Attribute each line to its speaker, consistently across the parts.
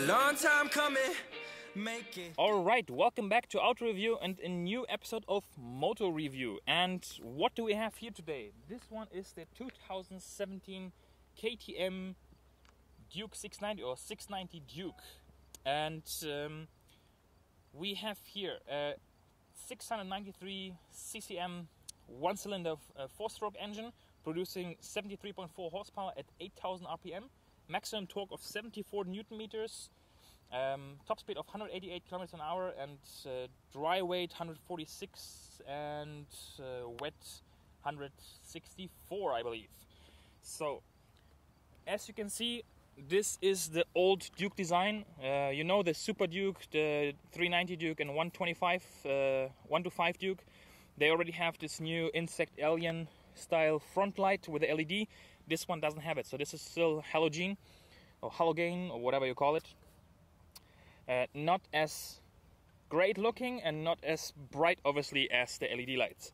Speaker 1: long time coming. Make it.
Speaker 2: Alright, welcome back to Auto Review and a new episode of Moto Review. And what do we have here today? This one is the 2017 KTM Duke 690 or 690 Duke. And we have here a 693 CCM one-cylinder four-stroke engine producing 73.4 horsepower at 8,000 RPM, maximum torque of 74 Newton meters, top speed of 188 kilometers an hour, and dry weight 146 and wet 164, I believe. So, as you can see, this is the old Duke design. You know the Super Duke, the 390 Duke, and 125 Duke. They already have this new insect alien style front light with the LED. This one doesn't have it, so this is still halogen or halogen or whatever you call it. Not as great looking and not as bright, obviously, as the LED lights.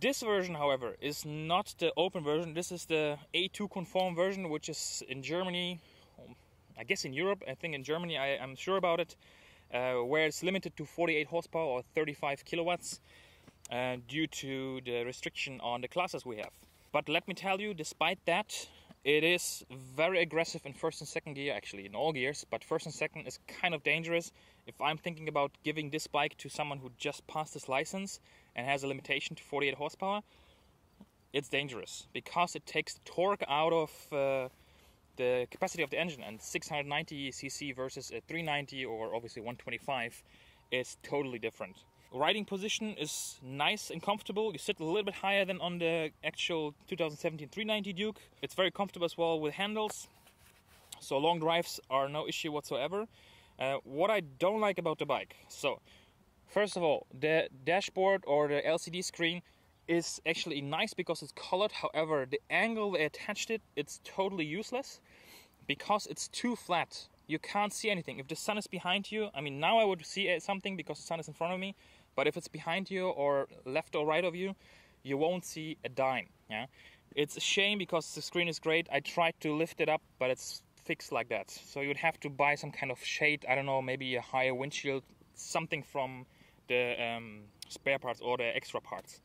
Speaker 2: This version, however, is not the open version. This is the A2 conform version, which is in Germany, I guess in Europe, I think in Germany, I'm sure about it, where it's limited to 48 horsepower or 35 kilowatts due to the restriction on the classes we have. But let me tell you, despite that, it is very aggressive in first and second gear, actually in all gears, but first and second is kind of dangerous. If I'm thinking about giving this bike to someone who just passed his license and has a limitation to 48 horsepower, it's dangerous because it takes torque out of the capacity of the engine, and 690 cc versus a 390 or obviously 125 is totally different. Riding position is nice and comfortable. You sit a little bit higher than on the actual 2017 390 Duke. It's very comfortable as well with handles, so long drives are no issue whatsoever. What I don't like about the bike, so first of all, the dashboard or the LCD screen is actually nice because it's colored. However, the angle they attached it, it's totally useless because it's too flat. You can't see anything. If the sun is behind you, I mean, now I would see something because the sun is in front of me, but if it's behind you or left or right of you, you won't see a dime. Yeah, it's a shame because the screen is great. I tried to lift it up, but it's fixed like that. So you would have to buy some kind of shade, I don't know, maybe a higher windshield, something from the spare parts or the extra parts.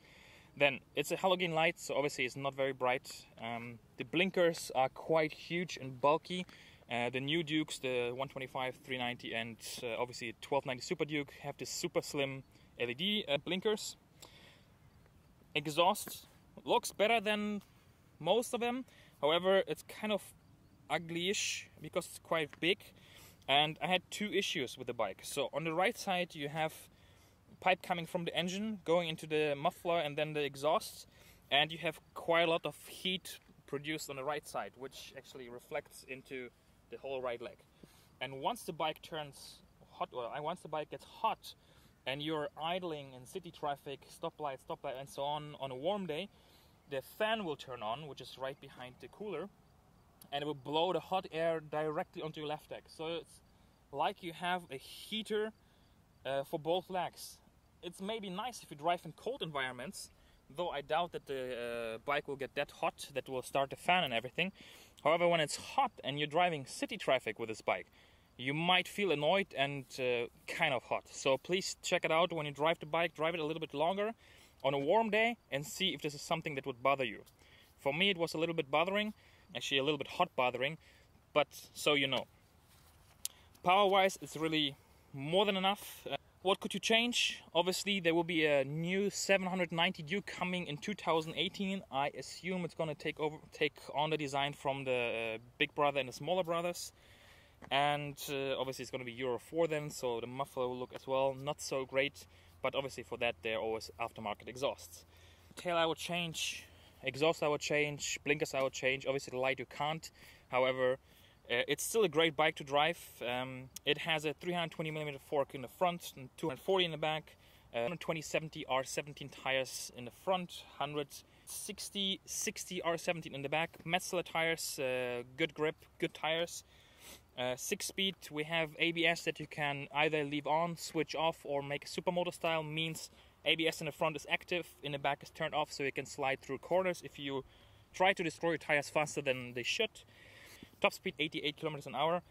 Speaker 2: Then it's a halogen light, so obviously it's not very bright. The blinkers are quite huge and bulky. The new Dukes, the 125, 390 and obviously 1290 Super Duke have this super slim LED blinkers. Exhaust looks better than most of them. However, it's kind of ugly-ish because it's quite big. And I had two issues with the bike. So on the right side you have pipe coming from the engine going into the muffler and then the exhaust. And you have quite a lot of heat produced on the right side, which actually reflects into the whole right leg. And once the bike turns hot, or once the bike gets hot and you're idling in city traffic, stoplight and so on a warm day, the fan will turn on, which is right behind the cooler, and it will blow the hot air directly onto your left leg. So it's like you have a heater for both legs. It's maybe nice if you drive in cold environments, though I doubt that the bike will get that hot that will start the fan and everything. However, when it's hot and you're driving city traffic with this bike, you might feel annoyed and kind of hot. So please check it out when you drive the bike. Drive it a little bit longer on a warm day and see if this is something that would bother you. For me, it was a little bit bothering, actually a little bit hot bothering, but so you know. Power-wise, it's really more than enough. What could you change? Obviously, there will be a new 790 Duke coming in 2018. I assume it's going to take on the design from the big brother and the smaller brothers. And obviously, it's going to be Euro 4 then, so the muffler will look as well not so great. But obviously, for that, they're always aftermarket exhausts. Tail I would change, exhaust I would change, blinkers I would change. Obviously, the light you can't. However, it's still a great bike to drive. It has a 320mm fork in the front and 240 in the back, 120/70 R17 tires in the front, 160/60 R17 in the back, Metzeler tires, good grip, good tires. 6-speed, we have ABS that you can either leave on, switch off, or make supermoto style. Means ABS in the front is active, in the back is turned off, so you can slide through corners if you try to destroy your tires faster than they should. Top speed 88 kilometers an hour.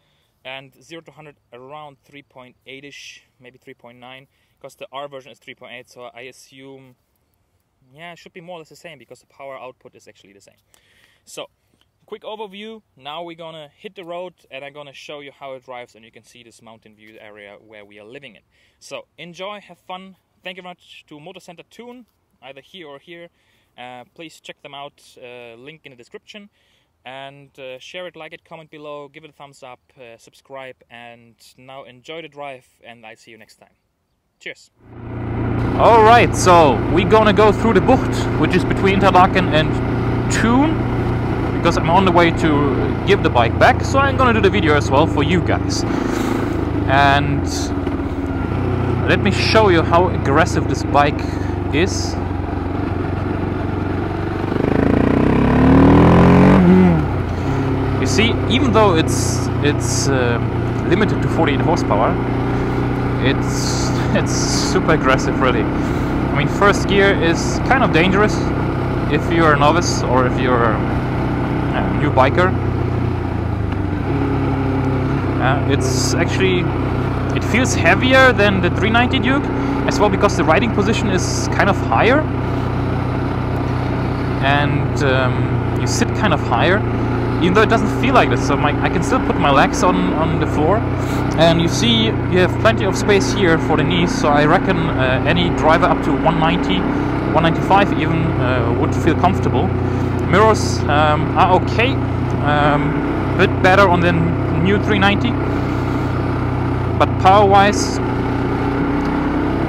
Speaker 2: and 0 to 100 around 3.8ish, maybe 3.9, because the R version is 3.8, so I assume, yeah, it should be more or less the same, because the power output is actually the same. So, quick overview. Now we're gonna hit the road, and I'm gonna show you how it drives, and you can see this mountain view area where we are living in. So, enjoy, have fun. Thank you very much to Motor Center Thun, either here or here. Please check them out, link in the description. And share it, like it, comment below, give it a thumbs up, subscribe, and now enjoy the drive, and I'll see you next time. Cheers! Alright, so we're gonna go through the Bucht, which is between Interlaken and Thun, because I'm on the way to give the bike back, so I'm gonna do the video as well for you guys. And let me show you how aggressive this bike is. You see, even though it's limited to 48 horsepower, it's super aggressive, really. I mean, first gear is kind of dangerous if you're a novice or if you're a new biker. It's actually, it feels heavier than the 390 Duke, as well, because the riding position is kind of higher, and you sit kind of higher. Even though it doesn't feel like this, so I can still put my legs on the floor, and you see you have plenty of space here for the knees, so I reckon any driver up to 190, 195 even would feel comfortable. Mirrors are okay, a bit better on the new 390, but power-wise,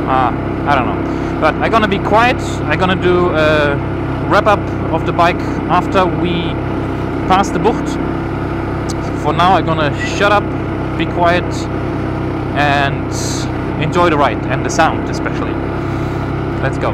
Speaker 2: I don't know. But I'm gonna be quiet, I'm gonna do a wrap-up of the bike after we past the Bucht. For now I'm gonna shut up, be quiet, and enjoy the ride and the sound especially. Let's go.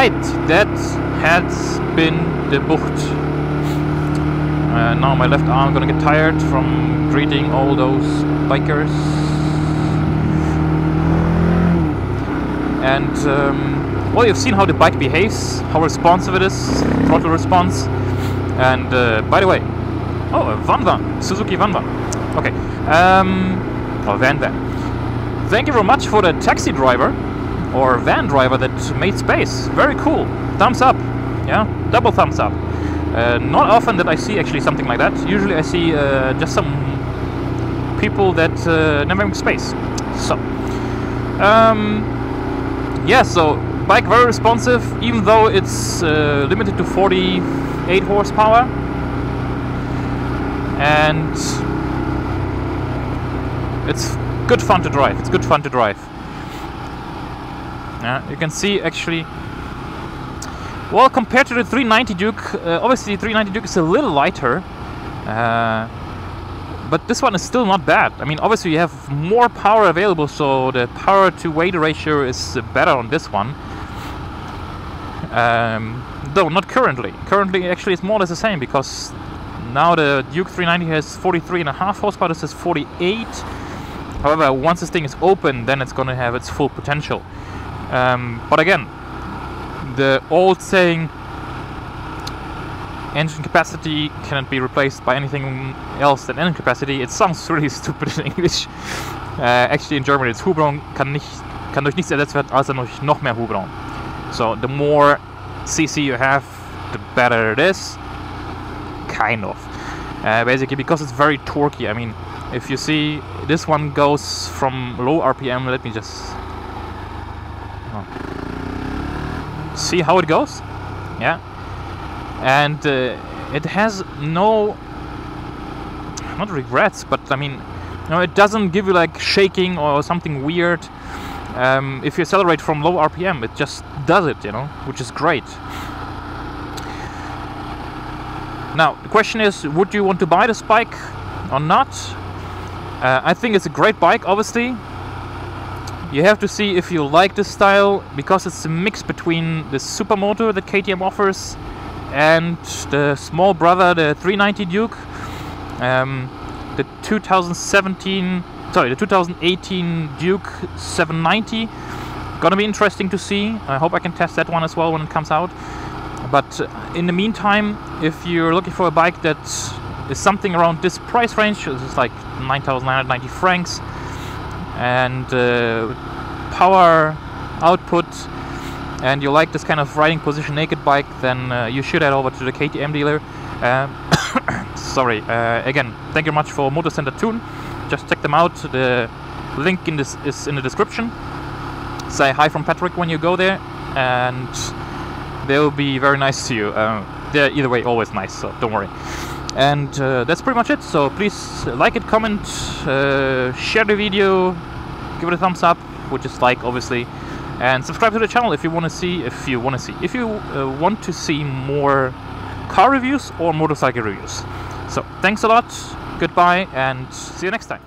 Speaker 2: Alright, that has been the Bucht. Now my left arm gonna get tired from greeting all those bikers. And well, you've seen how the bike behaves, how responsive it is, throttle response. And by the way, oh, a Vanvan, Suzuki Vanvan. Okay, or Van. Thank you very much for the taxi driver or van driver that made space. Very cool. Thumbs up. Yeah, double thumbs up. Not often that I see actually something like that. Usually I see just some people that never make space. So, yeah, so bike very responsive, even though it's limited to 48 horsepower. And it's good fun to drive. It's good fun to drive. Yeah, you can see actually. Well, compared to the 390 Duke, obviously the 390 Duke is a little lighter, but this one is still not bad. I mean, obviously you have more power available, so the power to weight ratio is better on this one. Though not currently. Currently, actually, it's more or less the same, because now the Duke 390 has 43.5 horsepower. This is 48. However, once this thing is open, then it's going to have its full potential. But again, the old saying, engine capacity cannot be replaced by anything else than engine capacity. It sounds really stupid in English. Actually in German it's Hubraum kann durch nichts ersetzt werden, als durch noch mehr Hubraum. So the more CC you have, the better it is. Kind of. Basically because it's very torquey. I mean, if you see, this one goes from low RPM, let me just... see how it goes. Yeah, and it has no, not regrets, but I mean, no, it doesn't give you like shaking or something weird. If you accelerate from low RPM, it just does it, you know, which is great. Now the question is, would you want to buy this bike or not? I think it's a great bike, obviously. You have to see if you like this style, because it's a mix between the supermoto that KTM offers and the small brother, the 390 Duke, the 2018 Duke 790. Gonna be interesting to see. I hope I can test that one as well when it comes out. But in the meantime, if you're looking for a bike that is something around this price range, this is like 9,990 francs, and power output, and you like this kind of riding position naked bike, then you should head over to the KTM dealer. Sorry, again, thank you very much for Motor Center Thun. Just check them out. The link in this is in the description. Say hi from Patrick when you go there, and they'll be very nice to you. They're either way always nice, so don't worry. And that's pretty much it. So please like it, comment, share the video, give it a thumbs up, which is like obviously, and subscribe to the channel if you want to see. If you want to see more car reviews or motorcycle reviews. So thanks a lot. Goodbye, and see you next time.